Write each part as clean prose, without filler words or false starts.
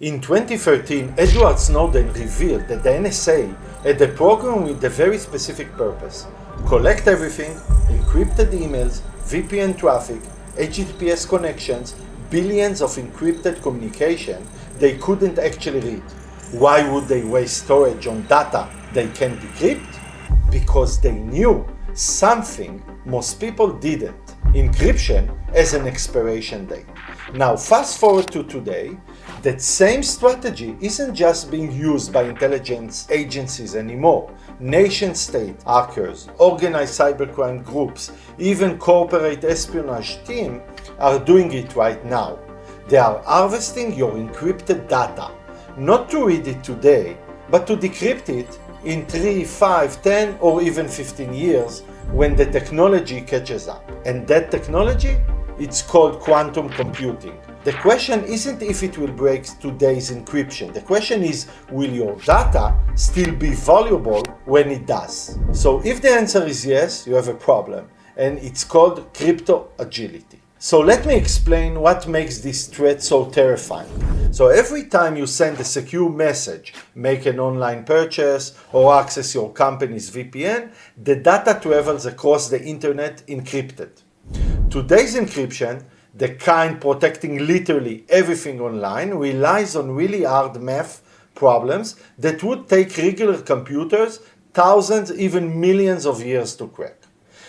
In 2013, Edward Snowden revealed that the NSA had a program with a very specific purpose: collect everything, encrypted emails, VPN traffic, HTTPS connections, billions of encrypted communication they couldn't actually read. Why would they waste storage on data they can decrypt? Because they knew something most people didn't: encryption as an expiration date. Now fast forward to today. That same strategy isn't just being used by intelligence agencies anymore. Nation-state hackers, organized cybercrime groups, even corporate espionage teams are doing it right now. They are harvesting your encrypted data, not to read it today, but to decrypt it in 3, 5, 10, or even 15 years when the technology catches up. And that technology? It's called quantum computing. The question isn't if it will break today's encryption. The question is, will your data still be valuable when it does? So if the answer is yes, you have a problem, and it's called crypto agility. So let me explain what makes this threat so terrifying. So every time you send a secure message, make an online purchase, or access your company's VPN, the data travels across the internet encrypted. Today's encryption, the kind protecting literally everything online, relies on really hard math problems that would take regular computers thousands, even millions of years to crack.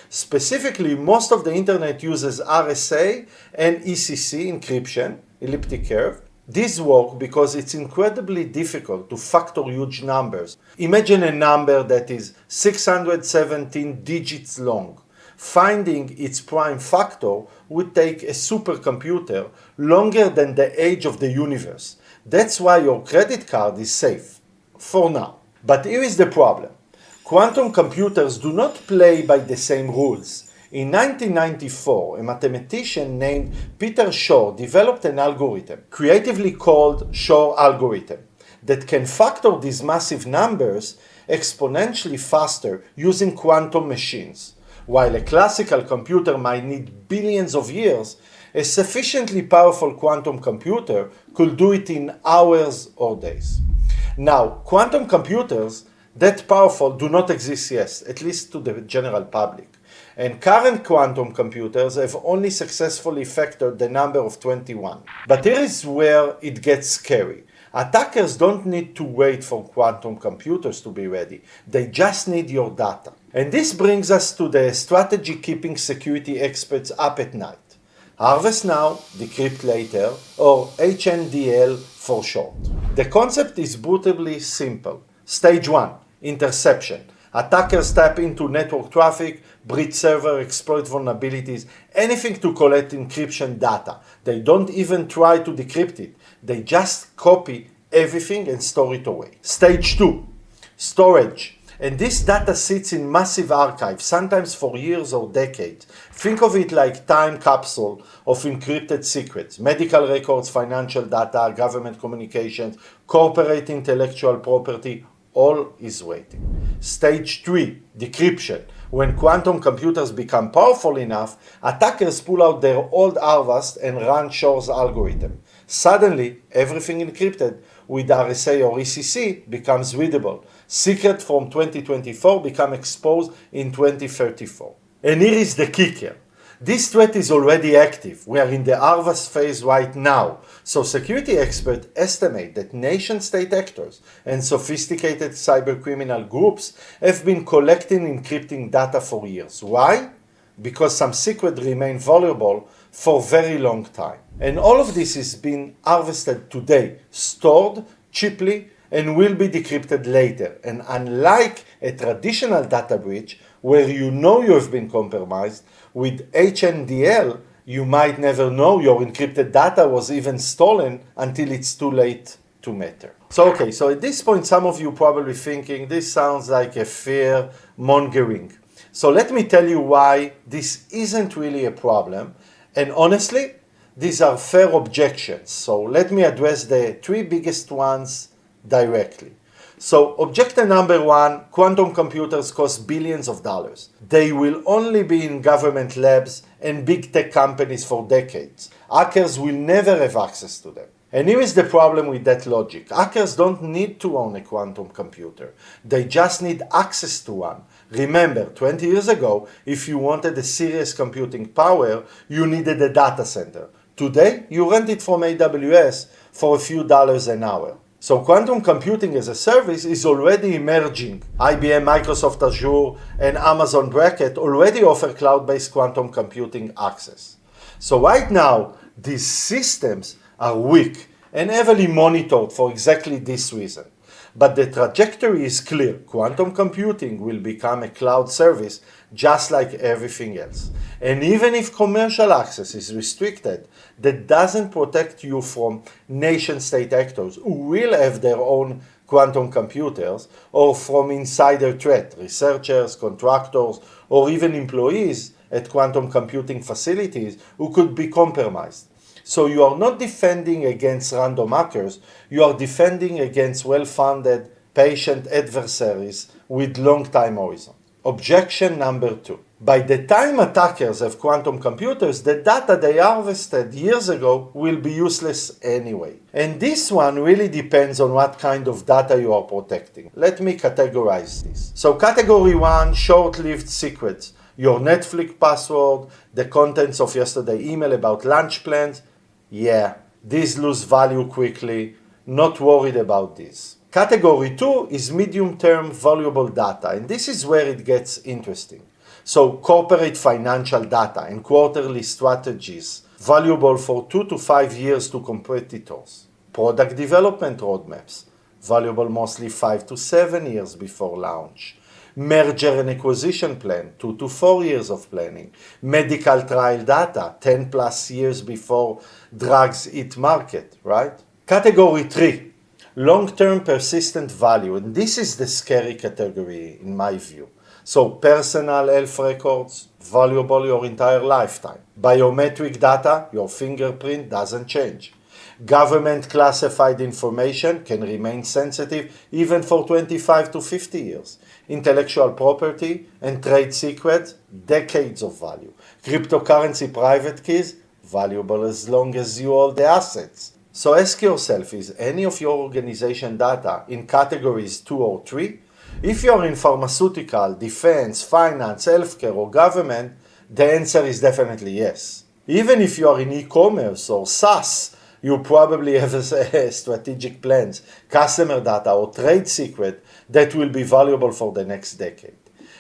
Specifically, most of the internet uses RSA and ECC encryption, elliptic curve. These work because it's incredibly difficult to factor huge numbers. Imagine a number that is 617 digits long. Finding its prime factor would take a supercomputer longer than the age of the universe. That's why your credit card is safe, for now. But here is the problem. Quantum computers do not play by the same rules. In 1994, a mathematician named Peter Shor developed an algorithm, creatively called Shor algorithm, that can factor these massive numbers exponentially faster using quantum machines. While a classical computer might need billions of years, a sufficiently powerful quantum computer could do it in hours or days. Now, quantum computers that powerful do not exist yet, at least to the general public. And current quantum computers have only successfully factored the number of 21. But here is where it gets scary. Attackers don't need to wait for quantum computers to be ready. They just need your data. And this brings us to the strategy keeping security experts up at night. Harvest now, decrypt later, or HNDL for short. The concept is brutally simple. Stage 1, interception. Attackers tap into network traffic, breach server, exploit vulnerabilities, anything to collect encryption data. They don't even try to decrypt it. They just copy everything and store it away. Stage 2, storage. And this data sits in massive archives, sometimes for years or decades. Think of it like time capsule of encrypted secrets, medical records, financial data, government communications, corporate intellectual property, all is waiting. Stage 3, decryption. When quantum computers become powerful enough, attackers pull out their old harvest and run Shor's algorithm. Suddenly, everything encrypted with RSA or ECC becomes readable. Secrets from 2024 become exposed in 2034. And here is the kicker. This threat is already active. We are in the harvest phase right now. So security experts estimate that nation-state actors and sophisticated cybercriminal groups have been collecting encrypting data for years. Why? Because some secrets remain vulnerable for a very long time. And all of this is being harvested today, stored cheaply, and will be decrypted later. And unlike a traditional data breach, where you know you have been compromised, with HNDL, you might never know your encrypted data was even stolen until it's too late to matter. So at this point, some of you probably thinking, this sounds like a fear mongering. So let me tell you why this isn't really a problem. And honestly, these are fair objections. So let me address the three biggest ones directly. So objection number 1, quantum computers cost billions of dollars. They will only be in government labs and big tech companies for decades. Hackers will never have access to them. And here is the problem with that logic. Hackers don't need to own a quantum computer. They just need access to one. Remember, 20 years ago, if you wanted a serious computing power, you needed a data center. Today, you rent it from AWS for a few dollars an hour. So quantum computing as a service is already emerging. IBM, Microsoft Azure, and Amazon Braket already offer cloud-based quantum computing access. So right now, these systems are weak and heavily monitored for exactly this reason. But the trajectory is clear. Quantum computing will become a cloud service just like everything else. And even if commercial access is restricted, that doesn't protect you from nation-state actors who will have their own quantum computers, or from insider threat, researchers, contractors, or even employees at quantum computing facilities who could be compromised. So you are not defending against random hackers, you are defending against well-funded, patient adversaries with long time horizon. Objection number 2. By the time attackers have quantum computers, the data they harvested years ago will be useless anyway. And this one really depends on what kind of data you are protecting. Let me categorize this. So category 1, short-lived secrets. Your Netflix password, the contents of yesterday's email about lunch plans. Yeah, these lose value quickly. Not worried about this. Category 2 is medium-term valuable data, and this is where it gets interesting. So corporate financial data and quarterly strategies, valuable for 2 to 5 years to competitors. Product development roadmaps, valuable mostly 5 to 7 years before launch. Merger and acquisition plan, 2 to 4 years of planning. Medical trial data, 10 plus years before drugs hit market, right? Category 3. Long-term persistent value, and this is the scary category in my view. So personal health records, valuable your entire lifetime. Biometric data, your fingerprint doesn't change. Government classified information can remain sensitive even for 25 to 50 years. Intellectual property and trade secrets, decades of value. Cryptocurrency private keys, valuable as long as you hold the assets. So ask yourself, is any of your organization data in categories 2 or 3? If you're in pharmaceutical, defense, finance, healthcare, or government, the answer is definitely yes. Even if you are in e-commerce or SaaS, you probably have strategic plans, customer data, or trade secret that will be valuable for the next decade.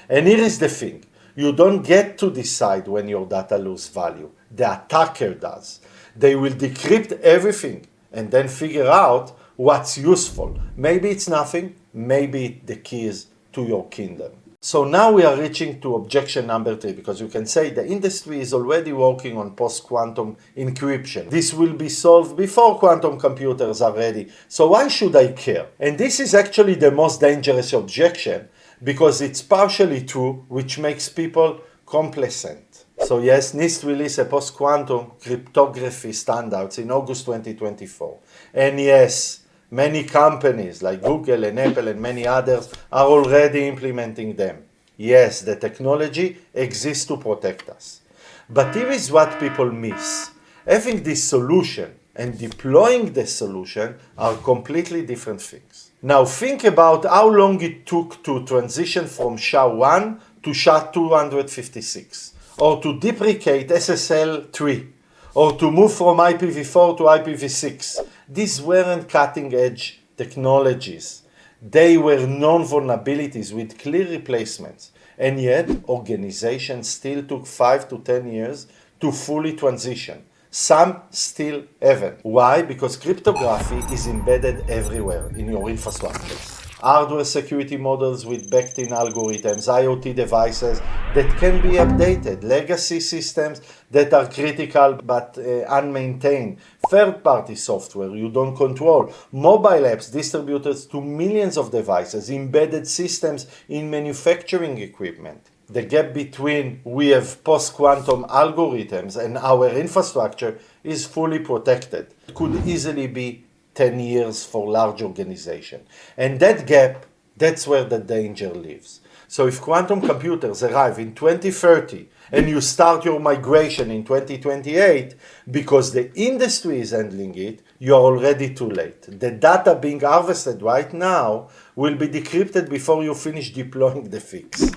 And here is the thing. You don't get to decide when your data loses value. The attacker does. They will decrypt everything and then figure out what's useful. Maybe it's nothing, maybe the keys to your kingdom. So now we are reaching to objection number 3, because you can say the industry is already working on post-quantum encryption. This will be solved before quantum computers are ready, so why should I care? And this is actually the most dangerous objection, because it's partially true, which makes people complacent. So yes, NIST released a post-quantum cryptography standards in August 2024. And yes, many companies like Google and Apple and many others are already implementing them. Yes, the technology exists to protect us. But here is what people miss. Having this solution and deploying the solution are completely different things. Now think about how long it took to transition from SHA-1 to SHA-256, or to deprecate SSL-3, or to move from IPv4 to IPv6. These weren't cutting-edge technologies. They were known vulnerabilities with clear replacements. And yet, organizations still took 5 to 10 years to fully transition. Some still haven't. Why? Because cryptography is embedded everywhere in your infrastructure. Hardware security models with backed-in algorithms, IoT devices that can be updated, legacy systems that are critical but unmaintained, third-party software you don't control, mobile apps distributed to millions of devices, embedded systems in manufacturing equipment. The gap between we have post-quantum algorithms and our infrastructure is fully protected. It could easily be 10 years for large organization. And that gap, that's where the danger lives. So if quantum computers arrive in 2030 and you start your migration in 2028 because the industry is handling it, you are already too late. The data being harvested right now will be decrypted before you finish deploying the fix.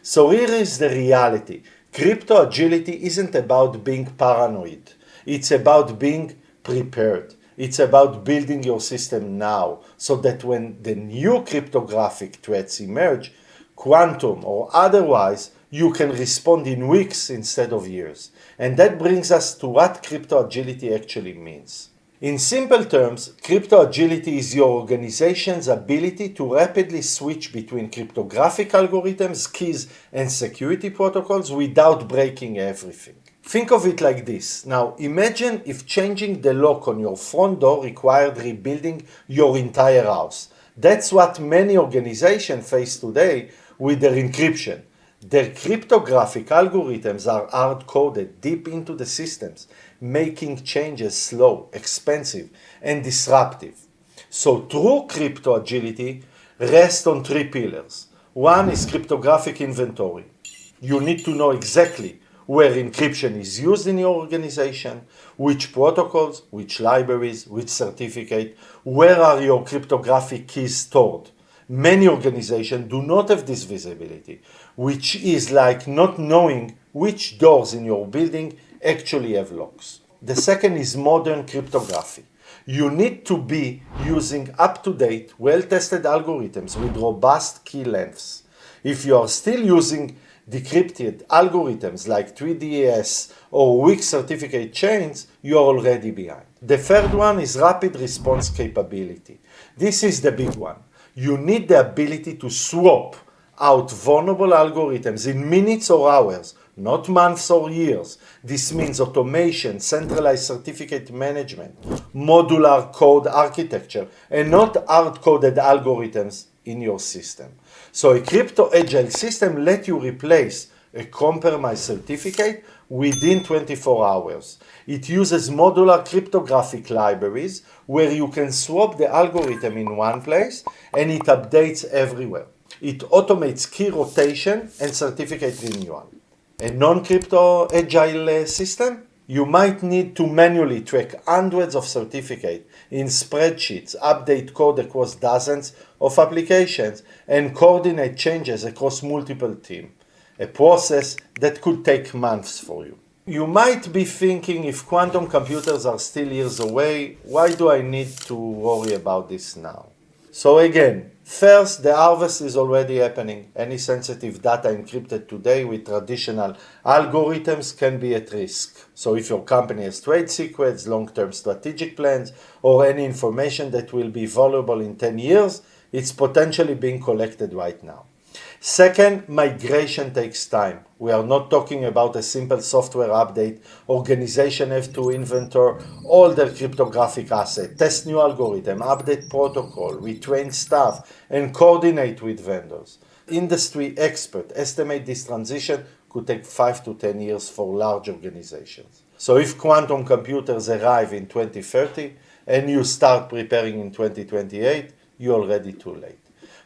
So here is the reality. Crypto agility isn't about being paranoid. It's about being prepared. It's about building your system now so that when the new cryptographic threats emerge, quantum or otherwise, you can respond in weeks instead of years. And that brings us to what crypto agility actually means. In simple terms, crypto agility is your organization's ability to rapidly switch between cryptographic algorithms, keys, and security protocols without breaking everything. Think of it like this. Now, imagine if changing the lock on your front door required rebuilding your entire house. That's what many organizations face today with their encryption. Their cryptographic algorithms are hard-coded deep into the systems, making changes slow, expensive, and disruptive. So true crypto agility rests on three pillars. One is cryptographic inventory. You need to know exactly where encryption is used in your organization, which protocols, which libraries, which certificate, where are your cryptographic keys stored. Many organizations do not have this visibility, which is like not knowing which doors in your building actually have locks. The second is modern cryptography. You need to be using up-to-date, well-tested algorithms with robust key lengths. If you are still using decrypted algorithms like 3DES or weak certificate chains, you are already behind. The third one is rapid response capability. This is the big one. You need the ability to swap out vulnerable algorithms in minutes or hours, not months or years. This means automation, centralized certificate management, modular code architecture, and not hard-coded algorithms in your system. So a crypto agile system lets you replace a compromised certificate within 24 hours. It uses modular cryptographic libraries where you can swap the algorithm in one place and it updates everywhere. It automates key rotation and certificate renewal. A non-crypto agile system? You might need to manually track hundreds of certificates in spreadsheets, update code across dozens of applications, and coordinate changes across multiple teams. A process that could take months for you. You might be thinking, if quantum computers are still years away, why do I need to worry about this now? So again, first, the harvest is already happening. Any sensitive data encrypted today with traditional algorithms can be at risk. So if your company has trade secrets, long-term strategic plans, or any information that will be valuable in 10 years, it's potentially being collected right now. Second, migration takes time. We are not talking about a simple software update. Organizations have to inventory all their cryptographic assets, test new algorithm, update protocol, retrain staff, and coordinate with vendors. Industry experts estimate this transition could take 5 to 10 years for large organizations. So if quantum computers arrive in 2030 and you start preparing in 2028, you're already too late.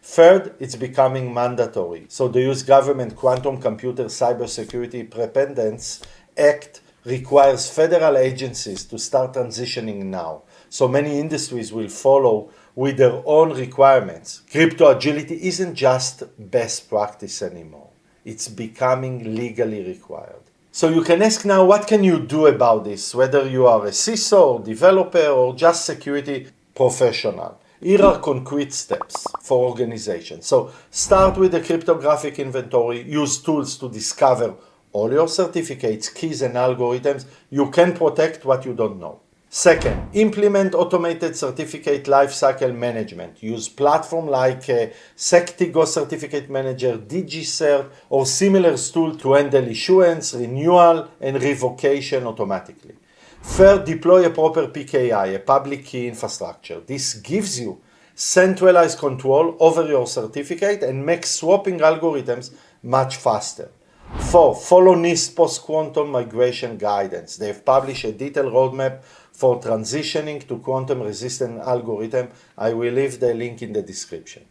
Third, it's becoming mandatory. So the US Government Quantum Computer Cybersecurity Preparedness Act requires federal agencies to start transitioning now. So many industries will follow with their own requirements. Crypto agility isn't just best practice anymore. It's becoming legally required. So you can ask now, what can you do about this? Whether you are a CISO or developer or just security professional. Here are concrete steps for organizations. So start with the cryptographic inventory. Use tools to discover all your certificates, keys, and algorithms. You can protect what you don't know. Second, implement automated certificate lifecycle management. Use platforms like Sectigo Certificate Manager, DigiCert, or similar tools to handle issuance, renewal, and revocation automatically. Third, deploy a proper PKI, a public key infrastructure. This gives you centralized control over your certificate and makes swapping algorithms much faster. Fourth, follow NIST post-quantum migration guidance. They have published a detailed roadmap for transitioning to quantum-resistant algorithm. I will leave the link in the description.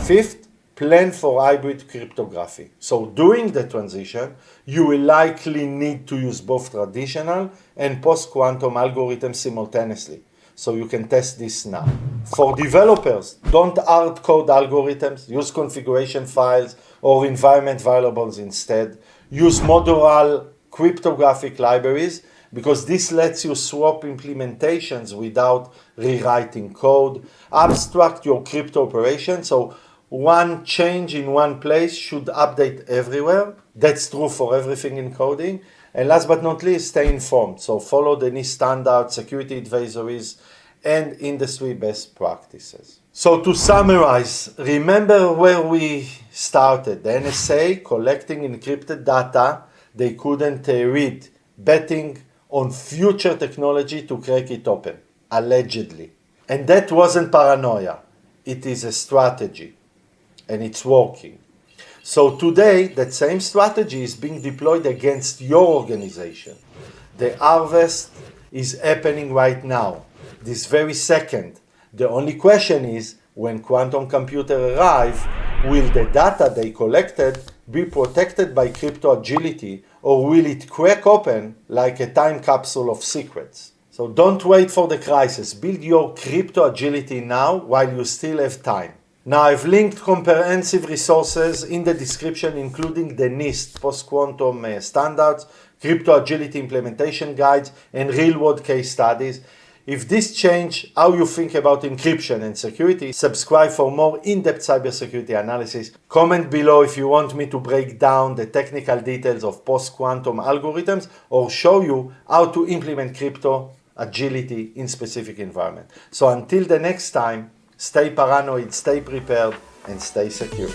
Fifth, plan for hybrid cryptography. So during the transition, you will likely need to use both traditional and post-quantum algorithms simultaneously. So you can test this now. For developers, don't hard code algorithms, use configuration files or environment variables instead. Use modular cryptographic libraries because this lets you swap implementations without rewriting code. Abstract your crypto operation, so one change in one place should update everywhere. That's true for everything in coding. And last but not least, stay informed. So follow the NIST standards, security advisories, and industry best practices. So to summarize, remember where we started. The NSA collecting encrypted data they couldn't read, betting on future technology to crack it open, allegedly. And that wasn't paranoia. It is a strategy. And it's working. So today, that same strategy is being deployed against your organization. The harvest is happening right now, this very second. The only question is, when quantum computers arrive, will the data they collected be protected by crypto agility, or will it crack open like a time capsule of secrets? So don't wait for the crisis. Build your crypto agility now while you still have time. Now I've linked comprehensive resources in the description, including the NIST post-quantum standards, crypto agility implementation guides, and real-world case studies. If this changed how you think about encryption and security, subscribe for more in-depth cybersecurity analysis. Comment below if you want me to break down the technical details of post-quantum algorithms or show you how to implement crypto agility in specific environment. So until the next time, stay paranoid, stay prepared, and stay secure.